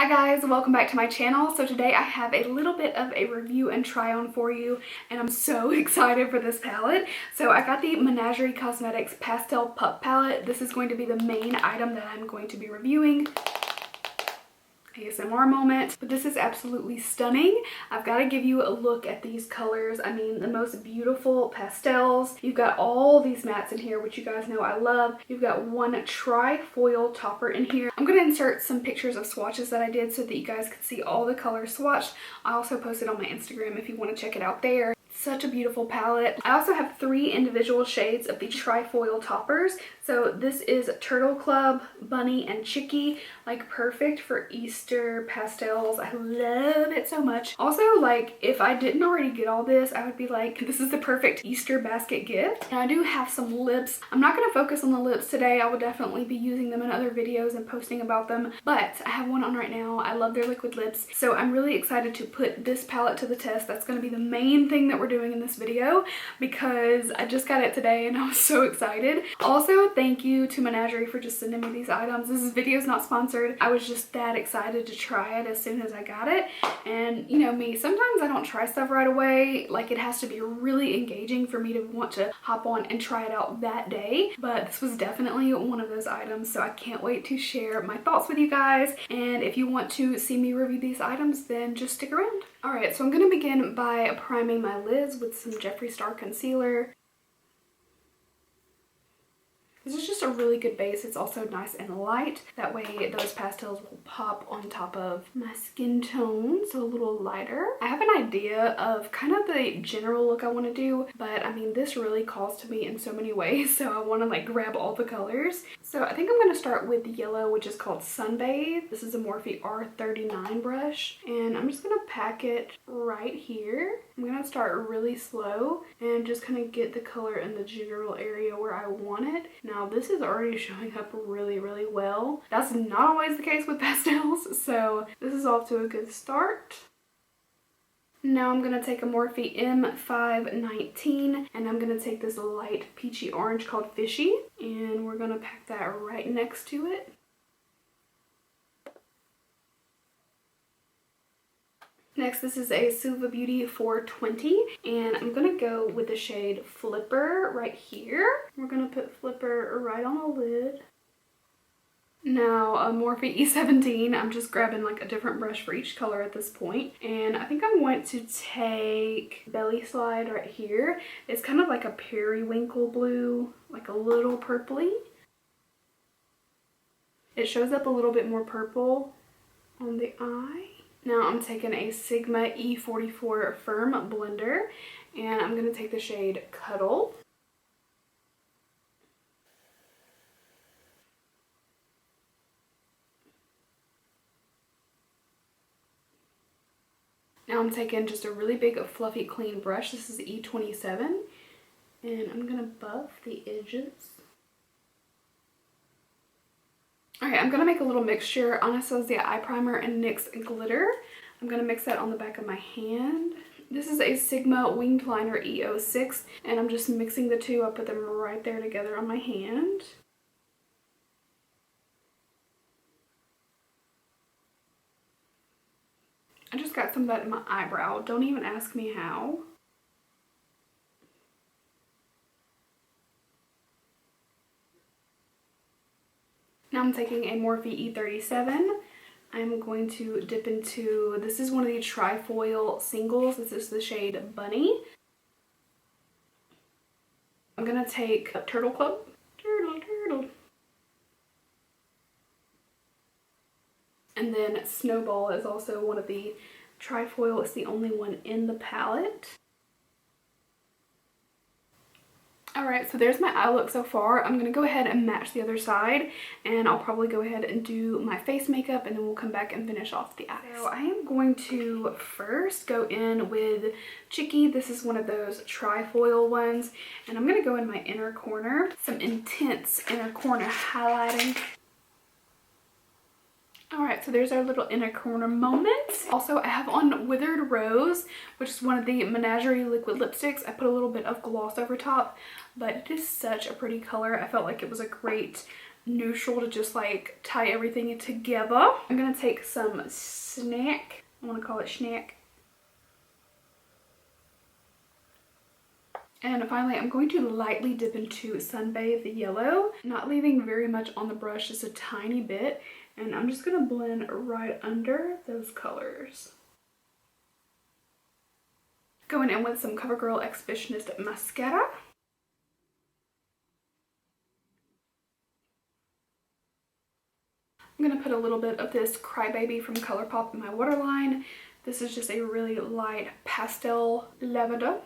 Hi guys, welcome back to my channel. So today I have a little bit of a review and try on for you, and I'm so excited for this palette. So I got the Menagerie Cosmetics Pastel Pup palette. This is going to be the main item that I'm going to be reviewing. ASMR moment, but this is absolutely stunning. I've got to give you a look at these colors. I mean, the most beautiful pastels. You've got all these mattes in here, which you guys know I love. You've got one tri-foil topper in here. I'm going to insert some pictures of swatches that I did so that you guys can see all the colors swatched. I also posted on my Instagram if you want to check it out there. Such a beautiful palette. I also have 3 individual shades of the tri-foil toppers. So this is Turtle Club, Bunny, and Chicky. Like perfect for Easter pastels. I love it so much. Also, like if I didn't already get all this, I would be like, this is the perfect Easter basket gift. And I do have some lips. I'm not going to focus on the lips today. I will definitely be using them in other videos and posting about them. But I have one on right now. I love their liquid lips. So I'm really excited to put this palette to the test. That's going to be the main thing that we're doing in this video because I just got it today and I was so excited. Also, thank you to Menagerie for just sending me these items. This video is not sponsored. I was just that excited to try it as soon as I got it. And you know me, sometimes I don't try stuff right away. Like it has to be really engaging for me to want to hop on and try it out that day. But this was definitely one of those items. So I can't wait to share my thoughts with you guys. And if you want to see me review these items, then just stick around. Alright, so I'm going to begin by priming my lids with some Jeffree Star concealer. This is just a really good base. It's also nice and light. That way those pastels will pop on top of my skin tone, so a little lighter. I have an idea of kind of the general look I want to do, but I mean this really calls to me in so many ways, so I want to like grab all the colors. So I think I'm going to start with the yellow, which is called Sunbathe. This is a Morphe R39 brush, and I'm just going to pack it right here. I'm going to start really slow and just kind of get the color in the general area where I want it. Now this is already showing up really well. That's not always the case with pastels, so this is off to a good start. Now I'm going to take a Morphe M519 and I'm going to take this light peachy orange called Fishy, and we're going to pack that right next to it. Next, this is a Suva Beauty 420, and I'm going to go with the shade Flipper right here. We're going to put Flipper right on the lid. Now, a Morphe E17, I'm just grabbing like a different brush for each color at this point. And I think I'm going to take Belly Slide right here. It's kind of like a periwinkle blue, like a little purpley. It shows up a little bit more purple on the eye. Now I'm taking a Sigma E44 Firm Blender, and I'm going to take the shade Cuddle. Now I'm taking just a really big fluffy clean brush. This is E27, and I'm going to buff the edges. Alright, I'm going to make a little mixture, Anastasia eye primer and NYX glitter. I'm going to mix that on the back of my hand. This is a Sigma Winged Liner E06, and I'm just mixing the two. I put them right there together on my hand. I just got some of that in my eyebrow. Don't even ask me how. Now I'm taking a Morphe E37. I'm going to dip into, this is one of the tri-foil singles. This is the shade Bunny. I'm going to take a Turtle Club. Turtle. And then Snowball is also one of the tri-foil. It's the only one in the palette. Alright, so there's my eye look so far. I'm going to go ahead and match the other side, and I'll probably go ahead and do my face makeup, and then we'll come back and finish off the eyes. So I am going to first go in with Chicky. This is one of those tri-foil ones, and I'm going to go in my inner corner. Some intense inner corner highlighting. Alright, so there's our little inner corner moment. Also, I have on Withered Rose, which is one of the Menagerie liquid lipsticks. I put a little bit of gloss over top, but it is such a pretty color. I felt like it was a great neutral to just like tie everything together. I'm gonna take some snack, I want to call it snack. And finally, I'm going to lightly dip into Sunbathe the yellow, not leaving very much on the brush, just a tiny bit. And I'm just gonna blend right under those colors. Going in with some CoverGirl Exhibitionist mascara. I'm gonna put a little bit of this Crybaby from ColourPop in my waterline. This is just a really light pastel lavender.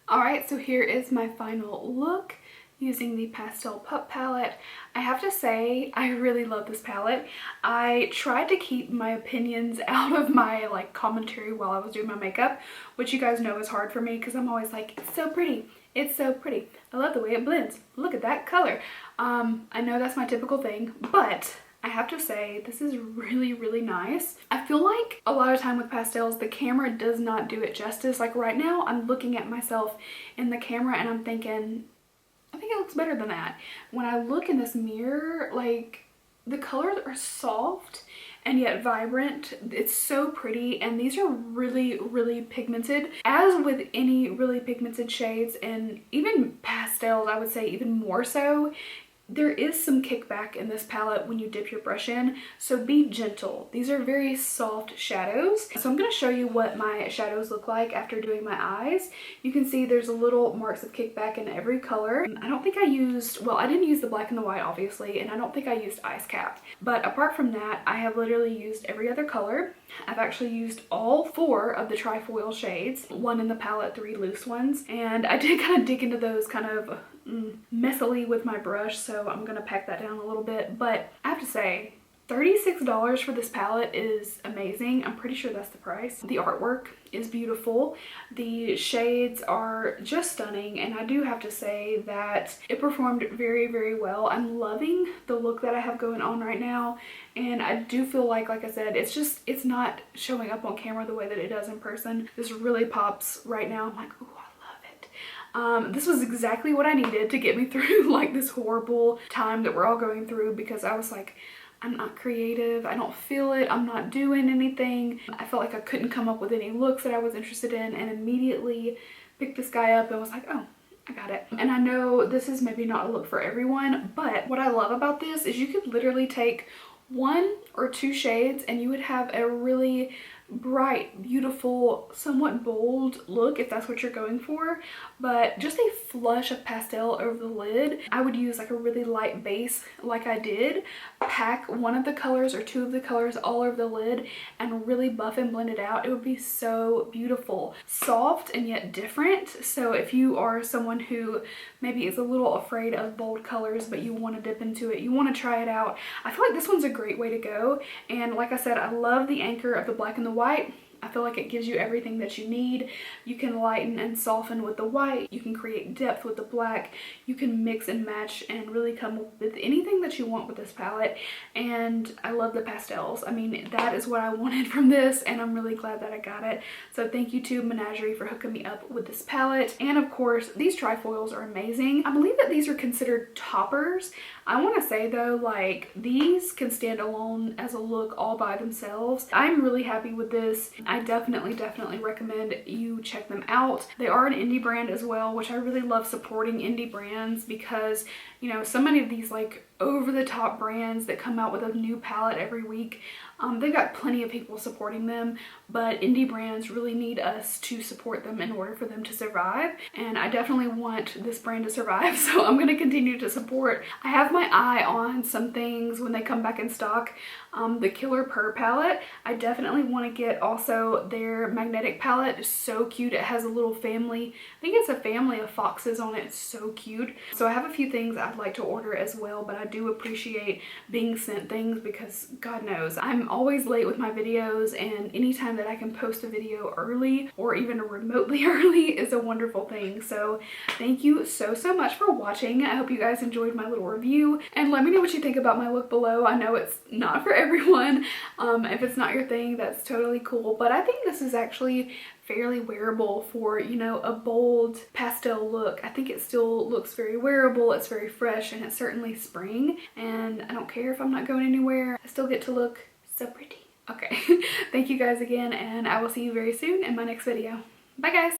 Alright, so here is my final look using the Pastel Pup palette. I have to say, I really love this palette. I tried to keep my opinions out of my like commentary while I was doing my makeup, which you guys know is hard for me because I'm always like, it's so pretty. It's so pretty. I love the way it blends. Look at that color. I know that's my typical thing, but I have to say this is really, really nice. I feel like a lot of time with pastels, the camera does not do it justice. Like right now, I'm looking at myself in the camera and I'm thinking, I think it looks better than that. When I look in this mirror, like the colors are soft and yet vibrant. It's so pretty, and these are really, really pigmented. As with any really pigmented shades, and even pastels, I would say even more so, there is some kickback in this palette when you dip your brush in, so be gentle. These are very soft shadows. So I'm going to show you what my shadows look like after doing my eyes. You can see there's a little marks of kickback in every color. I don't think I used, well, I didn't use the black and the white obviously, and I don't think I used Ice Cap. But apart from that, I have literally used every other color. I've actually used all 4 of the trifoil shades, 1 in the palette, 3 loose ones, and I did kind of dig into those kind of messily with my brush, so I'm gonna pack that down a little bit. But I have to say, $36 for this palette is amazing. I'm pretty sure that's the price. The artwork is beautiful. The shades are just stunning, and I do have to say that it performed very, very well. I'm loving the look that I have going on right now, and I do feel like I said, it's not showing up on camera the way that it does in person. This really pops right now. I'm like, ooh, this was exactly what I needed to get me through like this horrible time that we're all going through, because I was like, I'm not creative, I don't feel it, I'm not doing anything. I felt like I couldn't come up with any looks that I was interested in, and immediately picked this guy up and was like, oh, I got it. And I know this is maybe not a look for everyone, but what I love about this is you could literally take 1 or 2 shades and you would have a really bright, beautiful, somewhat bold look if that's what you're going for, but just a flush of pastel over the lid. I would use like a really light base like I did, pack 1 of the colors or 2 of the colors all over the lid and really buff and blend it out. It would be so beautiful. Soft and yet different. So if you are someone who maybe is a little afraid of bold colors but you want to dip into it, you want to try it out, I feel like this one's a great way to go. And like I said, I love the anchor of the black and the white. I feel like it gives you everything that you need. You can lighten and soften with the white. You can create depth with the black. You can mix and match and really come up with anything that you want with this palette. And I love the pastels. I mean, that is what I wanted from this, and I'm really glad that I got it. So thank you to Menagerie for hooking me up with this palette. And of course, these trifoils are amazing. I believe that these are considered toppers. I want to say though, like, these can stand alone as a look all by themselves. I'm really happy with this. I definitely recommend you check them out. They are an indie brand as well, which I really love supporting indie brands, because, you know, so many of these like over-the-top brands that come out with a new palette every week, they've got plenty of people supporting them, but indie brands really need us to support them in order for them to survive, and I definitely want this brand to survive, so I'm going to continue to support. I have my eye on some things when they come back in stock. The Killer Purr palette, I definitely want to get also their magnetic palette. It's so cute. It has a little family, I think it's a family of foxes on it. It's so cute. So I have a few things I'd like to order as well, but I do appreciate being sent things, because God knows I'm always late with my videos, and anytime that I can post a video early or even remotely early is a wonderful thing. So thank you so much for watching. I hope you guys enjoyed my little review, and let me know what you think about my look below. I know it's not for everyone. If it's not your thing, that's totally cool, but but I think this is actually fairly wearable for, you know, a bold pastel look. I think it still looks very wearable, it's very fresh, and it's certainly spring, and I don't care if I'm not going anywhere. I still get to look so pretty. Okay, thank you guys again, and I will see you very soon in my next video. Bye guys!